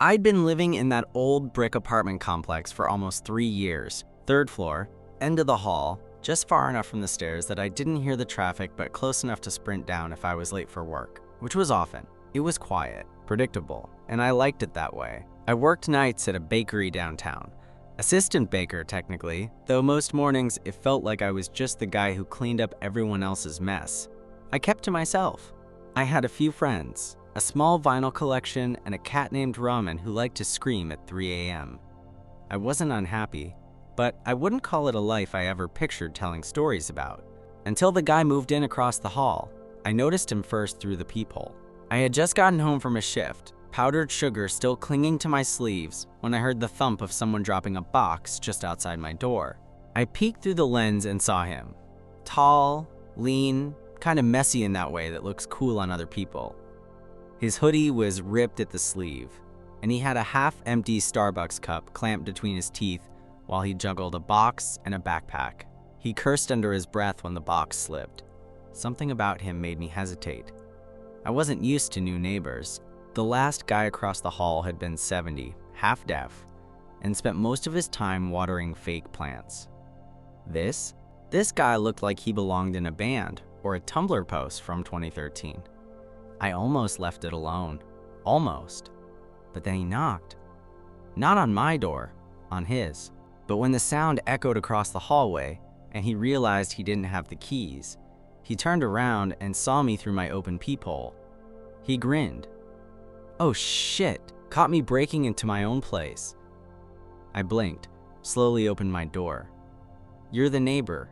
I'd been living in that old brick apartment complex for almost 3 years. Third floor, end of the hall, just far enough from the stairs that I didn't hear the traffic but close enough to sprint down if I was late for work, which was often. It was quiet, predictable, and I liked it that way. I worked nights at a bakery downtown. Assistant baker, technically, though most mornings it felt like I was just the guy who cleaned up everyone else's mess. I kept to myself. I had a few friends, a small vinyl collection, and a cat named Ramen who liked to scream at 3 a.m. I wasn't unhappy, but I wouldn't call it a life I ever pictured telling stories about. Until the guy moved in across the hall. I noticed him first through the peephole. I had just gotten home from a shift, powdered sugar still clinging to my sleeves, when I heard the thump of someone dropping a box just outside my door. I peeked through the lens and saw him. Tall, lean, kind of messy in that way that looks cool on other people. His hoodie was ripped at the sleeve, and he had a half-empty Starbucks cup clamped between his teeth while he juggled a box and a backpack. He cursed under his breath when the box slipped. Something about him made me hesitate. I wasn't used to new neighbors. The last guy across the hall had been 70, half-deaf, and spent most of his time watering fake plants. This guy looked like he belonged in a band or a Tumblr post from 2013. I almost left it alone. Almost. But then he knocked. Not on my door, on his. But when the sound echoed across the hallway and he realized he didn't have the keys, he turned around and saw me through my open peephole. He grinned. Oh shit, caught me breaking into my own place. I blinked, slowly opened my door. You're the neighbor,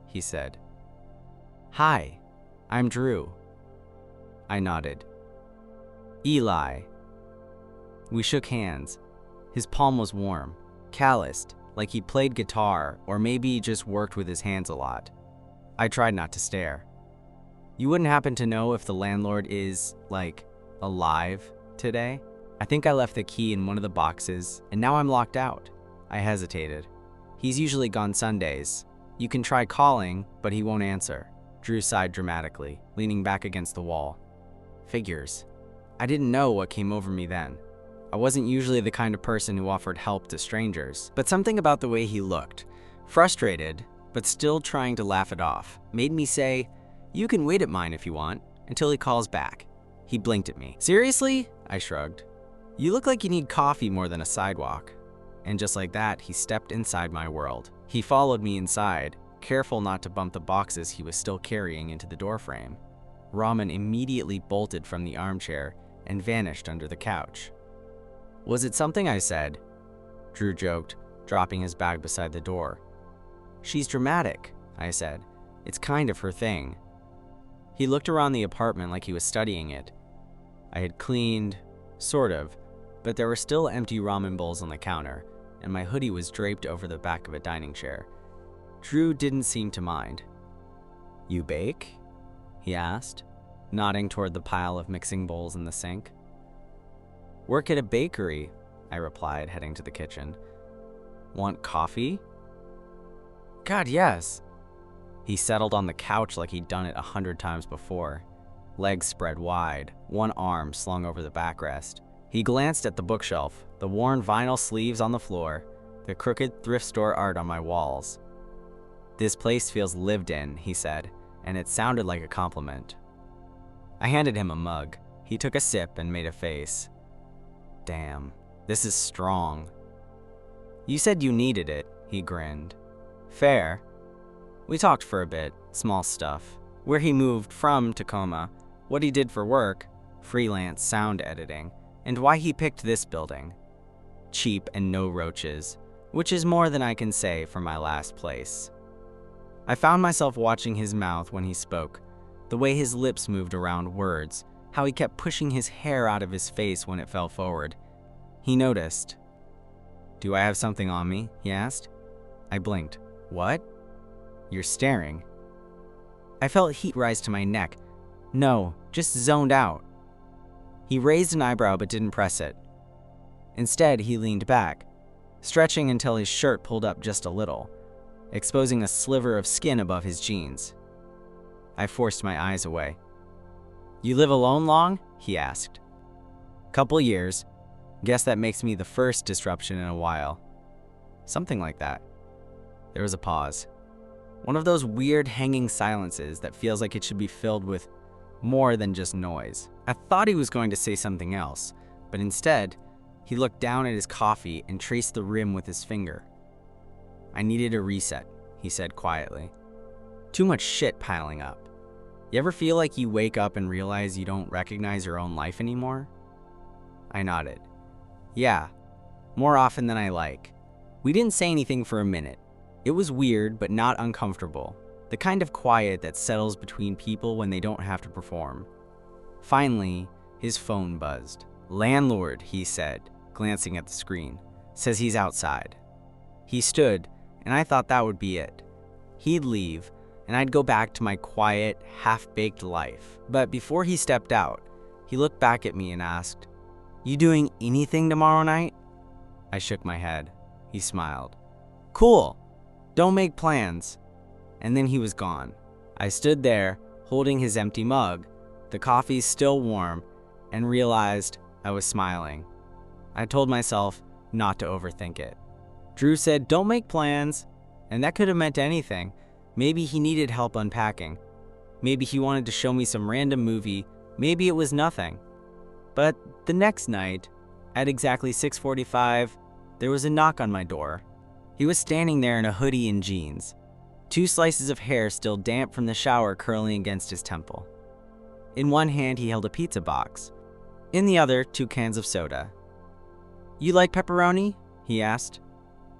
he said. Hi, I'm Drew. I nodded. Eli. We shook hands. His palm was warm, calloused, like he played guitar or maybe he just worked with his hands a lot. I tried not to stare. You wouldn't happen to know if the landlord is, like, alive today? I think I left the key in one of the boxes, and now I'm locked out. I hesitated. He's usually gone Sundays. You can try calling, but he won't answer. Drew sighed dramatically, leaning back against the wall. Figures. I didn't know what came over me then. I wasn't usually the kind of person who offered help to strangers, but something about the way he looked, frustrated, but still trying to laugh it off, made me say, you can wait at mine if you want, until he calls back. He blinked at me. Seriously? I shrugged. You look like you need coffee more than a sidewalk. And just like that, he stepped inside my world. He followed me inside, careful not to bump the boxes he was still carrying into the doorframe. Ramen immediately bolted from the armchair and vanished under the couch. Was it something I said? Drew joked, dropping his bag beside the door. She's dramatic, I said. It's kind of her thing. He looked around the apartment like he was studying it. I had cleaned, sort of, but there were still empty ramen bowls on the counter, and my hoodie was draped over the back of a dining chair. Drew didn't seem to mind. You bake? He asked, nodding toward the pile of mixing bowls in the sink. Work at a bakery, I replied, heading to the kitchen. Want coffee? God, yes. He settled on the couch like he'd done it 100 times before, legs spread wide, one arm slung over the backrest. He glanced at the bookshelf, the worn vinyl sleeves on the floor, the crooked thrift store art on my walls. This place feels lived in, he said, and it sounded like a compliment. I handed him a mug. He took a sip and made a face. Damn, this is strong. You said you needed it, he grinned. Fair. We talked for a bit, small stuff. Where he moved from Tacoma, what he did for work, freelance sound editing, and why he picked this building. Cheap and no roaches, which is more than I can say for my last place. I found myself watching his mouth when he spoke, the way his lips moved around words, how he kept pushing his hair out of his face when it fell forward. He noticed. Do I have something on me? He asked. I blinked. What? You're staring. I felt heat rise to my neck. No, just zoned out. He raised an eyebrow but didn't press it. Instead, he leaned back, stretching until his shirt pulled up just a little, exposing a sliver of skin above his jeans. I forced my eyes away. You live alone long? He asked. Couple years. Guess that makes me the first disruption in a while. Something like that. There was a pause. One of those weird hanging silences that feels like it should be filled with more than just noise. I thought he was going to say something else, but instead, he looked down at his coffee and traced the rim with his finger. I needed a reset, he said quietly. Too much shit piling up. You ever feel like you wake up and realize you don't recognize your own life anymore? I nodded. Yeah, more often than I like. We didn't say anything for a minute. It was weird, but not uncomfortable. The kind of quiet that settles between people when they don't have to perform. Finally, his phone buzzed. Landlord, he said, glancing at the screen, says he's outside. He stood, and I thought that would be it. He'd leave, and I'd go back to my quiet, half-baked life. But before he stepped out, he looked back at me and asked, "You doing anything tomorrow night?" I shook my head. He smiled. "Cool. Don't make plans." And then he was gone. I stood there, holding his empty mug, the coffee still warm, and realized I was smiling. I told myself not to overthink it. Drew said, "Don't make plans," and that could have meant anything. Maybe he needed help unpacking. Maybe he wanted to show me some random movie. Maybe it was nothing. But the next night, at exactly 6:45, there was a knock on my door. He was standing there in a hoodie and jeans, 2 slices of hair still damp from the shower curling against his temple. In one hand, he held a pizza box. In the other, 2 cans of soda. "You like pepperoni?" he asked.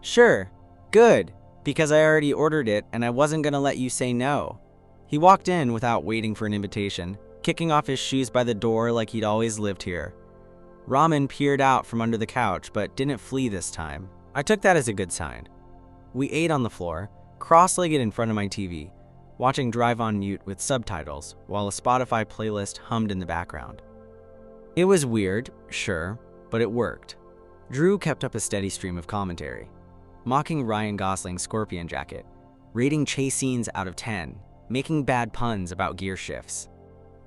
"Sure. Good, because I already ordered it and I wasn't gonna let you say no." He walked in without waiting for an invitation, kicking off his shoes by the door like he'd always lived here. Ramen peered out from under the couch, but didn't flee this time. I took that as a good sign. We ate on the floor, cross-legged in front of my TV, watching Drive on mute with subtitles, while a Spotify playlist hummed in the background. It was weird, sure, but it worked. Drew kept up a steady stream of commentary, mocking Ryan Gosling's Scorpion jacket, rating chase scenes out of 10, making bad puns about gear shifts.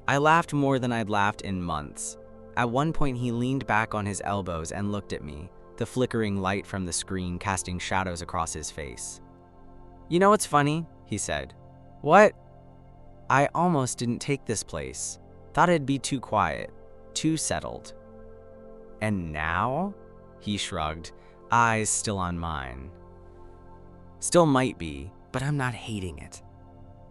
I laughed more than I'd laughed in months. At one point, he leaned back on his elbows and looked at me, the flickering light from the screen casting shadows across his face. "You know what's funny?" he said. "What?" "I almost didn't take this place. Thought it'd be too quiet, too settled." "And now?" he shrugged, eyes still on mine. "Still might be, but I'm not hating it."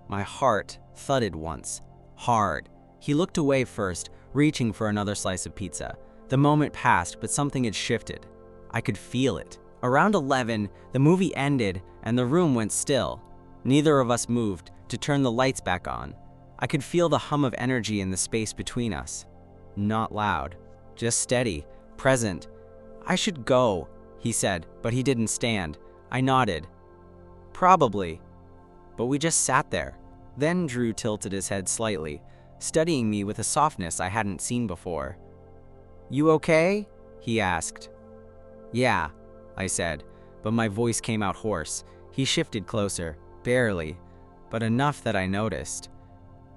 My heart thudded once, hard. He looked away first, reaching for another slice of pizza. The moment passed, but something had shifted. I could feel it. Around 11, the movie ended and the room went still. Neither of us moved to turn the lights back on. I could feel the hum of energy in the space between us. Not loud, just steady, present. "I should go," he said, but he didn't stand. I nodded. "Probably." But we just sat there. Then Drew tilted his head slightly, studying me with a softness I hadn't seen before. "You okay?" he asked. "Yeah," I said, but my voice came out hoarse. He shifted closer, barely, but enough that I noticed.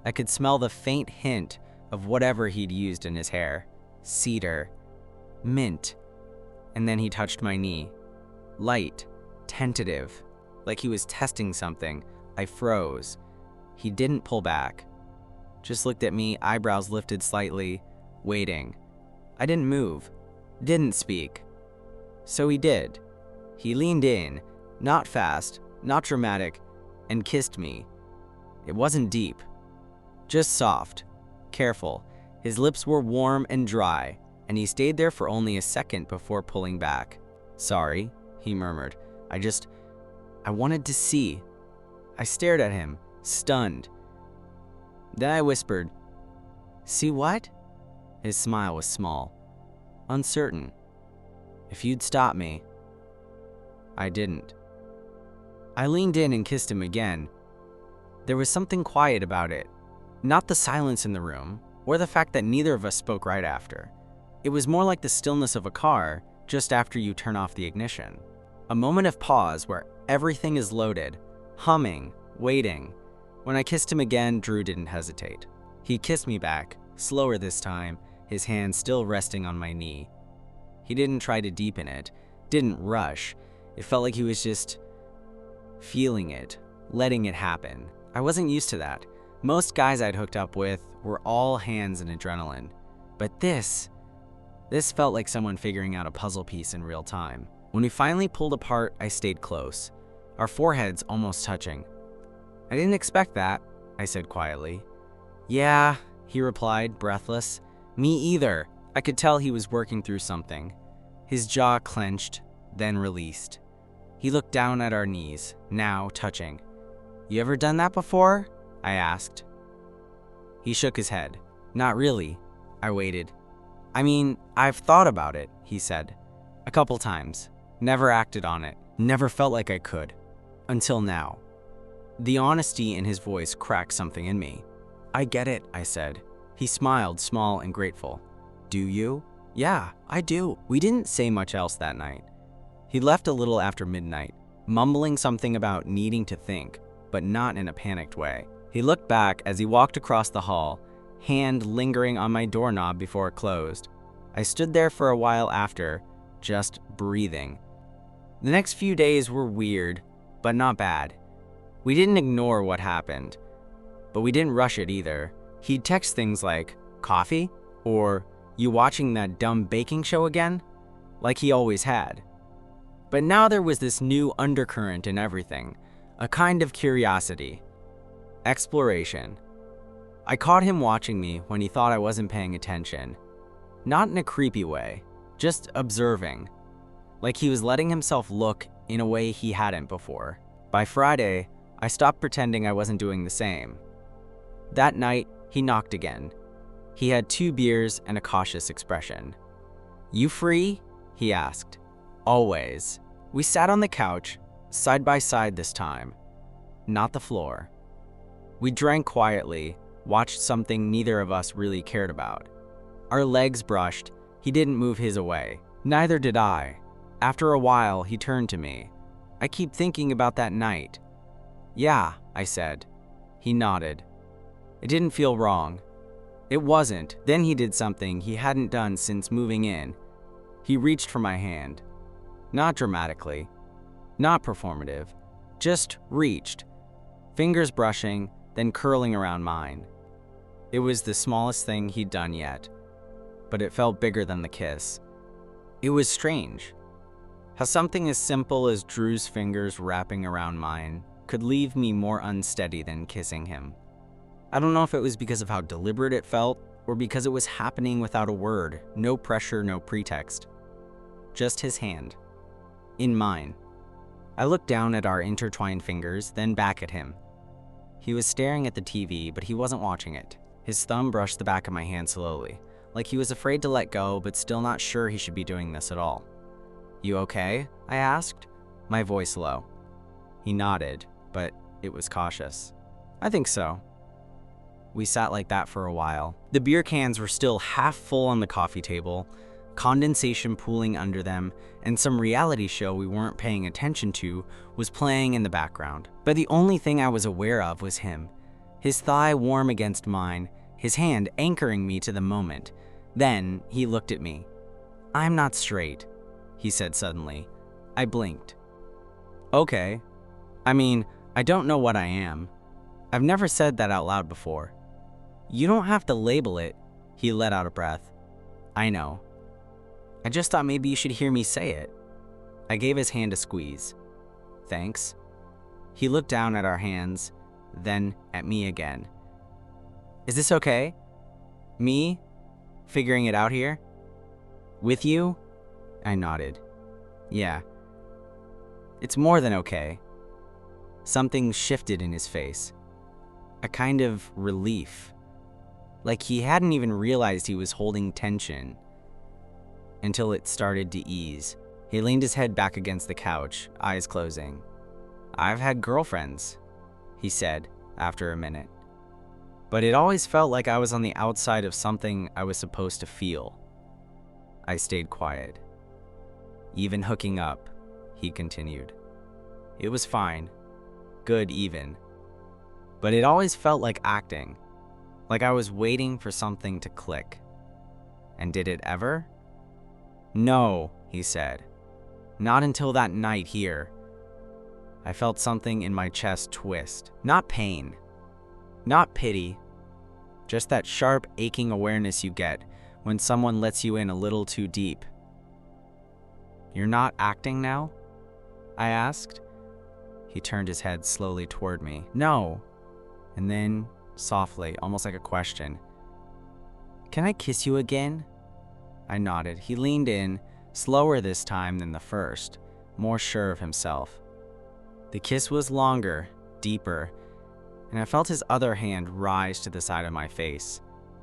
I could smell the faint hint of whatever he'd used in his hair. Cedar. Mint. And then he touched my knee. Light. Tentative. Like he was testing something. I froze. He didn't pull back. Just looked at me, eyebrows lifted slightly, waiting. I didn't move. Didn't speak. So he did. He leaned in, not fast, not dramatic, and kissed me. It wasn't deep. Just soft. Careful. His lips were warm and dry, and he stayed there for only a second before pulling back. "Sorry," he murmured. I wanted to see." I stared at him, stunned. Then I whispered, "See what?" His smile was small, uncertain. "If you'd stop me." I didn't. I leaned in and kissed him again. There was something quiet about it. Not the silence in the room, or the fact that neither of us spoke right after. It was more like the stillness of a car just after you turn off the ignition. A moment of pause where everything is loaded, humming, waiting. When I kissed him again, Drew didn't hesitate. He kissed me back, slower this time, his hand still resting on my knee. He didn't try to deepen it, didn't rush. It felt like he was just feeling it, letting it happen. I wasn't used to that. Most guys I'd hooked up with were all hands and adrenaline. But this felt like someone figuring out a puzzle piece in real time. When we finally pulled apart, I stayed close, our foreheads almost touching. I didn't expect that, I said quietly. Yeah, he replied, breathless. Me either. I could tell he was working through something. His jaw clenched, then released. He looked down at our knees, now touching. You ever done that before? I asked. He shook his head. Not really. I waited. I mean, I've thought about it, he said. A couple times. Never acted on it. Never felt like I could. Until now. The honesty in his voice cracked something in me. I get it, I said. He smiled, small and grateful. Do you? Yeah, I do. We didn't say much else that night. He left a little after midnight, mumbling something about needing to think, but not in a panicked way. He looked back as he walked across the hall, hand lingering on my doorknob before it closed. I stood there for a while after, just breathing. The next few days were weird, but not bad. We didn't ignore what happened, but we didn't rush it either. He'd text things like, coffee? Or, you watching that dumb baking show again? Like he always had. But now there was this new undercurrent in everything, a kind of curiosity. Exploration. I caught him watching me when he thought I wasn't paying attention. Not in a creepy way, just observing. Like he was letting himself look in a way he hadn't before. By Friday, I stopped pretending I wasn't doing the same. That night, he knocked again. He had 2 beers and a cautious expression. You free? He asked. Always. We sat on the couch, side by side this time, not the floor. We drank quietly, watched something neither of us really cared about. Our legs brushed. He didn't move his away. Neither did I. After a while, he turned to me. I keep thinking about that night. Yeah, I said. He nodded. It didn't feel wrong. It wasn't. Then he did something he hadn't done since moving in. He reached for my hand. Not dramatically. Not performative. Just reached. Fingers brushing, then curling around mine. It was the smallest thing he'd done yet, but it felt bigger than the kiss. It was strange. How something as simple as Drew's fingers wrapping around mine could leave me more unsteady than kissing him. I don't know if it was because of how deliberate it felt, or because it was happening without a word, no pressure, no pretext. Just his hand. In mine. I looked down at our intertwined fingers, then back at him. He was staring at the TV, but he wasn't watching it. His thumb brushed the back of my hand slowly, like he was afraid to let go, but still not sure he should be doing this at all. You okay? I asked, my voice low. He nodded, but it was cautious. I think so. We sat like that for a while. The beer cans were still half full on the coffee table, condensation pooling under them, and some reality show we weren't paying attention to was playing in the background. But the only thing I was aware of was him, his thigh warm against mine, his hand anchoring me to the moment. Then he looked at me. I'm not straight, he said suddenly. I blinked. Okay. I mean, I don't know what I am. I've never said that out loud before. You don't have to label it, he let out a breath. I know. I just thought maybe you should hear me say it. I gave his hand a squeeze. Thanks. He looked down at our hands, then at me again. Is this okay? Me? Figuring it out here? With you? I nodded. Yeah. It's more than okay. Something shifted in his face. A kind of relief. Like he hadn't even realized he was holding tension. Until it started to ease. He leaned his head back against the couch, eyes closing. I've had girlfriends, he said after a minute. But it always felt like I was on the outside of something I was supposed to feel. I stayed quiet. Even hooking up, he continued. It was fine. Good even. But it always felt like acting. Like I was waiting for something to click. And did it ever? "No," he said. "Not until that night here." I felt something in my chest twist. Not pain, not pity, just that sharp, aching awareness you get when someone lets you in a little too deep. "You're not acting now?" I asked. He turned his head slowly toward me. "No." And then, softly, almost like a question, "Can I kiss you again?" I nodded. He leaned in, slower this time than the first, more sure of himself. The kiss was longer, deeper, and I felt his other hand rise to the side of my face,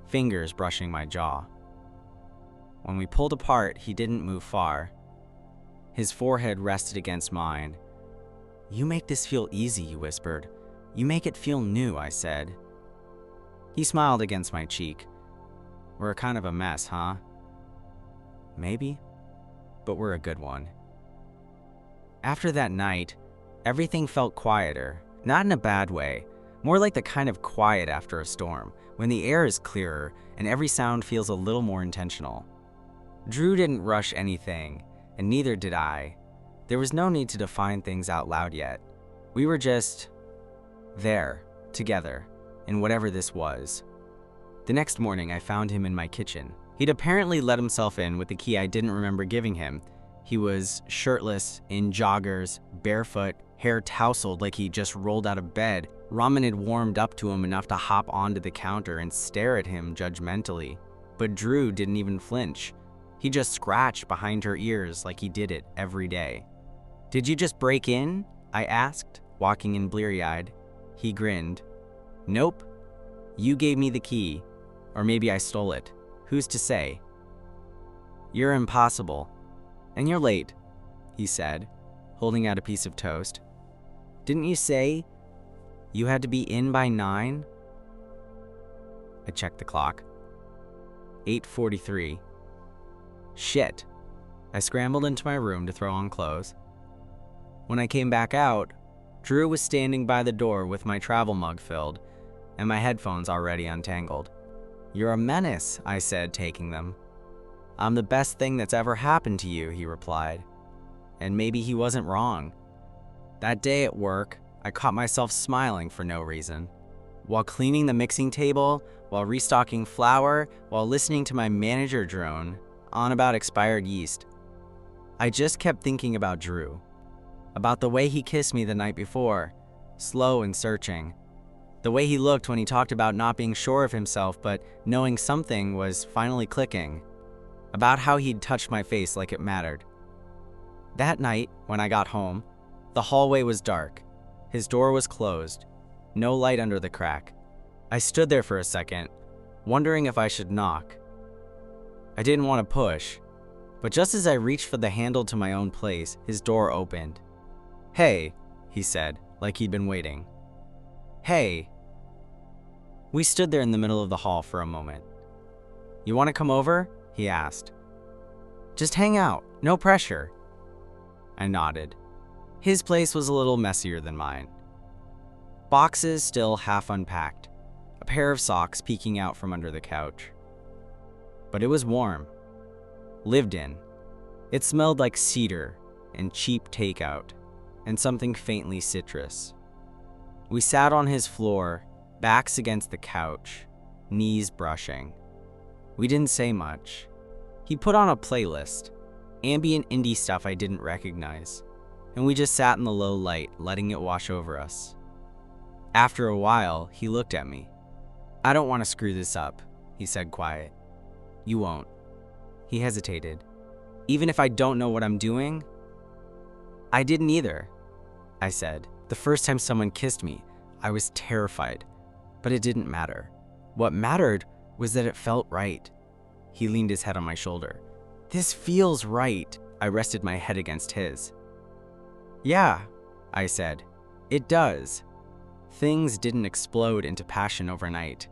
fingers brushing my jaw. When we pulled apart, he didn't move far. His forehead rested against mine. "You make this feel easy," he whispered. "You make it feel new," I said. He smiled against my cheek. "We're kind of a mess, huh?" "Maybe, but we're a good one." After that night, everything felt quieter, not in a bad way, more like the kind of quiet after a storm, when the air is clearer and every sound feels a little more intentional. Drew didn't rush anything, and neither did I. There was no need to define things out loud yet. We were just there, together, in whatever this was. The next morning, I found him in my kitchen. He'd apparently let himself in with the key I didn't remember giving him. He was shirtless, in joggers, barefoot, hair tousled like he just rolled out of bed. Ramen had warmed up to him enough to hop onto the counter and stare at him judgmentally. But Drew didn't even flinch. He just scratched behind her ears like he did it every day. "Did you just break in?" I asked, walking in bleary-eyed. He grinned. "Nope. You gave me the key. Or maybe I stole it. Who's to say?" "You're impossible. And you're late," he said, holding out a piece of toast. "Didn't you say you had to be in by 9? I checked the clock. 8:43. Shit. I scrambled into my room to throw on clothes. When I came back out, Drew was standing by the door with my travel mug filled and my headphones already untangled. "You're a menace," I said, taking them. "I'm the best thing that's ever happened to you," he replied. And maybe he wasn't wrong. That day at work, I caught myself smiling for no reason. While cleaning the mixing table, while restocking flour, while listening to my manager drone on about expired yeast, I just kept thinking about Drew. About the way he kissed me the night before, slow and searching. The way he looked when he talked about not being sure of himself but knowing something was finally clicking. About how he'd touched my face like it mattered. That night, when I got home, the hallway was dark. His door was closed, no light under the crack. I stood there for a second, wondering if I should knock. I didn't want to push, but just as I reached for the handle to my own place, his door opened. "Hey," he said, like he'd been waiting. "Hey." We stood there in the middle of the hall for a moment. "You want to come over?" he asked. "Just hang out, no pressure." I nodded. His place was a little messier than mine. Boxes still half unpacked, a pair of socks peeking out from under the couch. But it was warm, lived in. It smelled like cedar and cheap takeout, and something faintly citrus. We sat on his floor, backs against the couch, knees brushing. We didn't say much. He put on a playlist, ambient indie stuff I didn't recognize, and we just sat in the low light, letting it wash over us. After a while, he looked at me. "I don't want to screw this up," he said quiet. "You won't." He hesitated. "Even if I don't know what I'm doing?" "I didn't either," I said. "The first time someone kissed me, I was terrified, but it didn't matter. What mattered was that it felt right." He leaned his head on my shoulder. "This feels right." I rested my head against his. "Yeah," I said. "It does." Things didn't explode into passion overnight.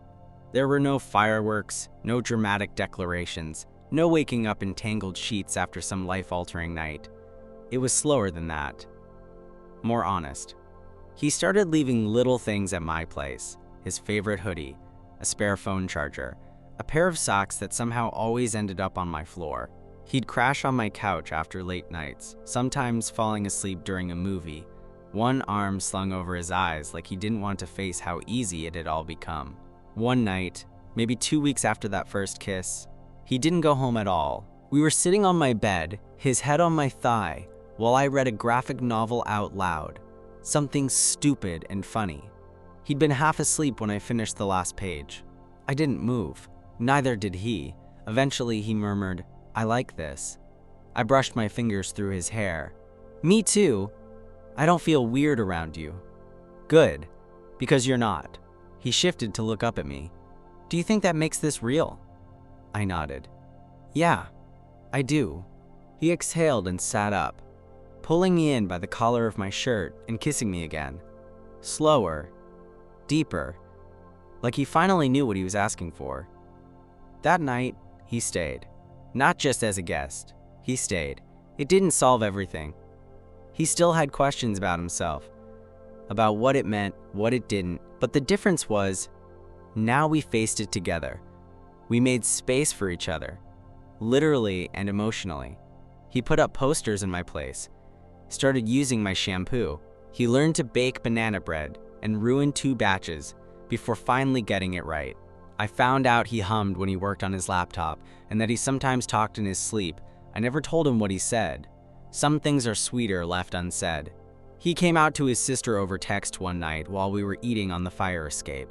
There were no fireworks, no dramatic declarations, no waking up in tangled sheets after some life-altering night. It was slower than that. More honest. He started leaving little things at my place: his favorite hoodie, a spare phone charger, a pair of socks that somehow always ended up on my floor. He'd crash on my couch after late nights, sometimes falling asleep during a movie, one arm slung over his eyes like he didn't want to face how easy it had all become. One night, maybe 2 weeks after that first kiss, he didn't go home at all. We were sitting on my bed, his head on my thigh, while I read a graphic novel out loud, something stupid and funny. He'd been half asleep when I finished the last page. I didn't move. Neither did he. Eventually, he murmured, "I like this." I brushed my fingers through his hair. "Me too. I don't feel weird around you." "Good, because you're not." He shifted to look up at me. "Do you think that makes this real?" I nodded. "Yeah, I do." He exhaled and sat up, pulling me in by the collar of my shirt and kissing me again. Slower, deeper, like he finally knew what he was asking for. That night, he stayed. Not just as a guest. He stayed. It didn't solve everything. He still had questions about himself, about what it meant, what it didn't, but the difference was, now we faced it together. We made space for each other, literally and emotionally. He put up posters in my place, started using my shampoo. He learned to bake banana bread and ruined 2 batches before finally getting it right. I found out he hummed when he worked on his laptop and that he sometimes talked in his sleep. I never told him what he said. Some things are sweeter left unsaid. He came out to his sister over text one night while we were eating on the fire escape.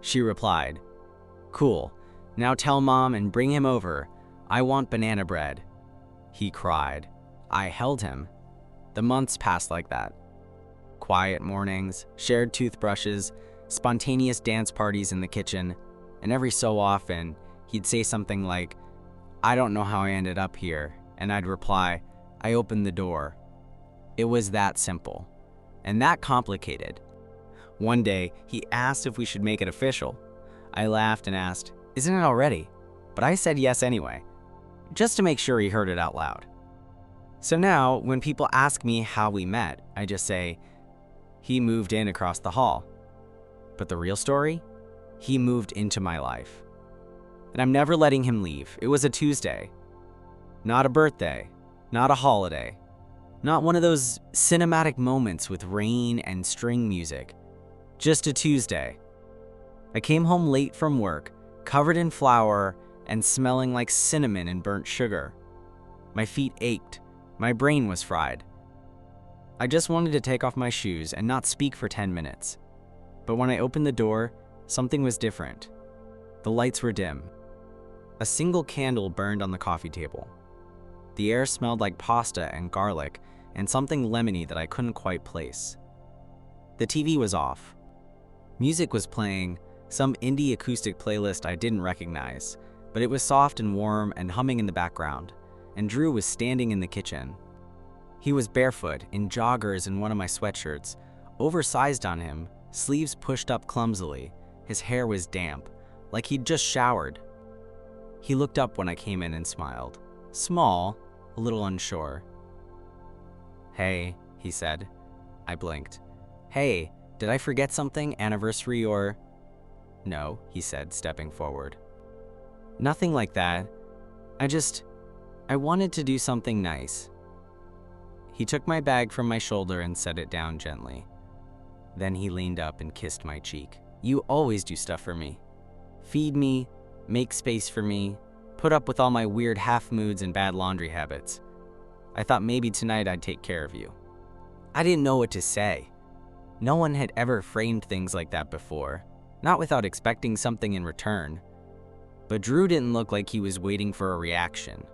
She replied, "Cool, now tell Mom and bring him over. I want banana bread." He cried. I held him. The months passed like that. Quiet mornings, shared toothbrushes, spontaneous dance parties in the kitchen, and every so often, he'd say something like, "I don't know how I ended up here," and I'd reply, "I opened the door." It was that simple, and that complicated. One day, he asked if we should make it official. I laughed and asked, "Isn't it already?" But I said yes anyway, just to make sure he heard it out loud. So now, when people ask me how we met, I just say, he moved in across the hall. But the real story? He moved into my life. And I'm never letting him leave. It was a Tuesday. Not a birthday. Not a holiday. Not one of those cinematic moments with rain and string music. Just a Tuesday. I came home late from work, covered in flour and smelling like cinnamon and burnt sugar. My feet ached. My brain was fried. I just wanted to take off my shoes and not speak for 10 minutes. But when I opened the door, something was different. The lights were dim. A single candle burned on the coffee table. The air smelled like pasta and garlic and something lemony that I couldn't quite place. The TV was off. Music was playing, some indie acoustic playlist I didn't recognize, but it was soft and warm and humming in the background, and Drew was standing in the kitchen. He was barefoot, in joggers and one of my sweatshirts, oversized on him, sleeves pushed up clumsily. His hair was damp, like he'd just showered. He looked up when I came in and smiled. Small, a little unsure. "Hey," he said. I blinked. "Hey, did I forget something, anniversary or?" "No," he said, stepping forward. "Nothing like that. I wanted to do something nice." He took my bag from my shoulder and set it down gently. Then he leaned up and kissed my cheek. "You always do stuff for me. Feed me, make space for me, put up with all my weird half moods and bad laundry habits. I thought maybe tonight I'd take care of you." I didn't know what to say. No one had ever framed things like that before, not without expecting something in return. But Drew didn't look like he was waiting for a reaction.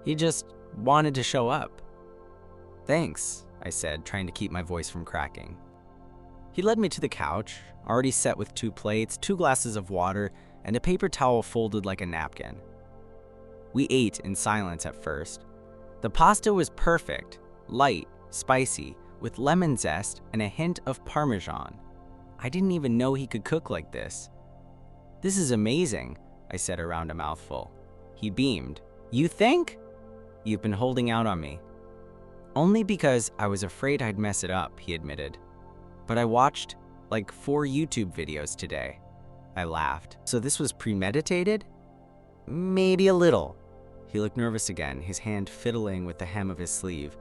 He just wanted to show up. "Thanks," I said, trying to keep my voice from cracking. He led me to the couch, already set with 2 plates, 2 glasses of water, and a paper towel folded like a napkin. We ate in silence at first. The pasta was perfect, light, spicy, with lemon zest and a hint of Parmesan. I didn't even know he could cook like this. "This is amazing," I said around a mouthful. He beamed. "You think?" "You've been holding out on me." "Only because I was afraid I'd mess it up," he admitted. "But I watched like 4 YouTube videos today." I laughed. "So this was premeditated?" "Maybe a little." He looked nervous again, his hand fiddling with the hem of his sleeve.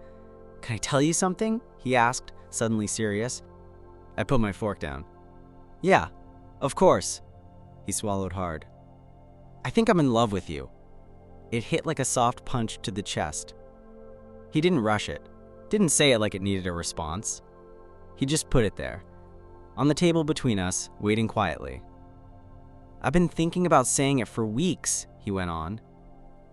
"Can I tell you something?" he asked, suddenly serious. I put my fork down. "Yeah, of course." He swallowed hard. "I think I'm in love with you." It hit like a soft punch to the chest. He didn't rush it, didn't say it like it needed a response. He just put it there, on the table between us, waiting quietly. "I've been thinking about saying it for weeks," he went on.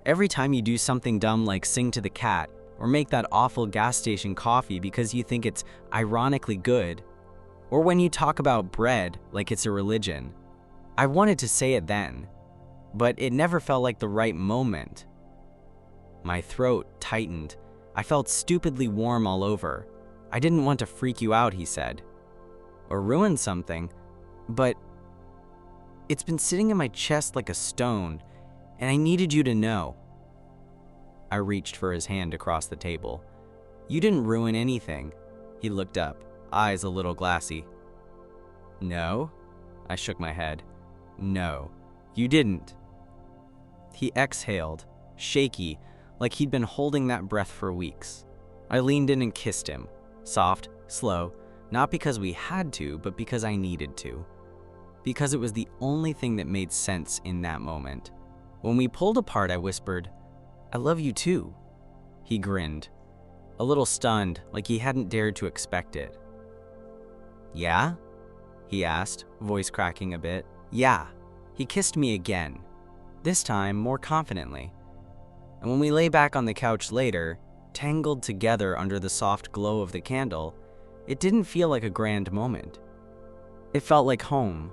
"Every time you do something dumb like sing to the cat, or make that awful gas station coffee because you think it's ironically good, or when you talk about bread like it's a religion. I wanted to say it then, but it never felt like the right moment." My throat tightened. I felt stupidly warm all over. "I didn't want to freak you out," he said, "or ruin something, but it's been sitting in my chest like a stone, and I needed you to know." I reached for his hand across the table. "You didn't ruin anything." He looked up, eyes a little glassy. "No?" I shook my head. "No, you didn't." He exhaled, shaky, like he'd been holding that breath for weeks. I leaned in and kissed him, soft, slow, not because we had to, but because I needed to. Because it was the only thing that made sense in that moment. When we pulled apart, I whispered, "I love you too." He grinned, a little stunned, like he hadn't dared to expect it. "Yeah?" he asked, voice cracking a bit. "Yeah." He kissed me again, this time more confidently. And when we lay back on the couch later, tangled together under the soft glow of the candle, it didn't feel like a grand moment. It felt like home,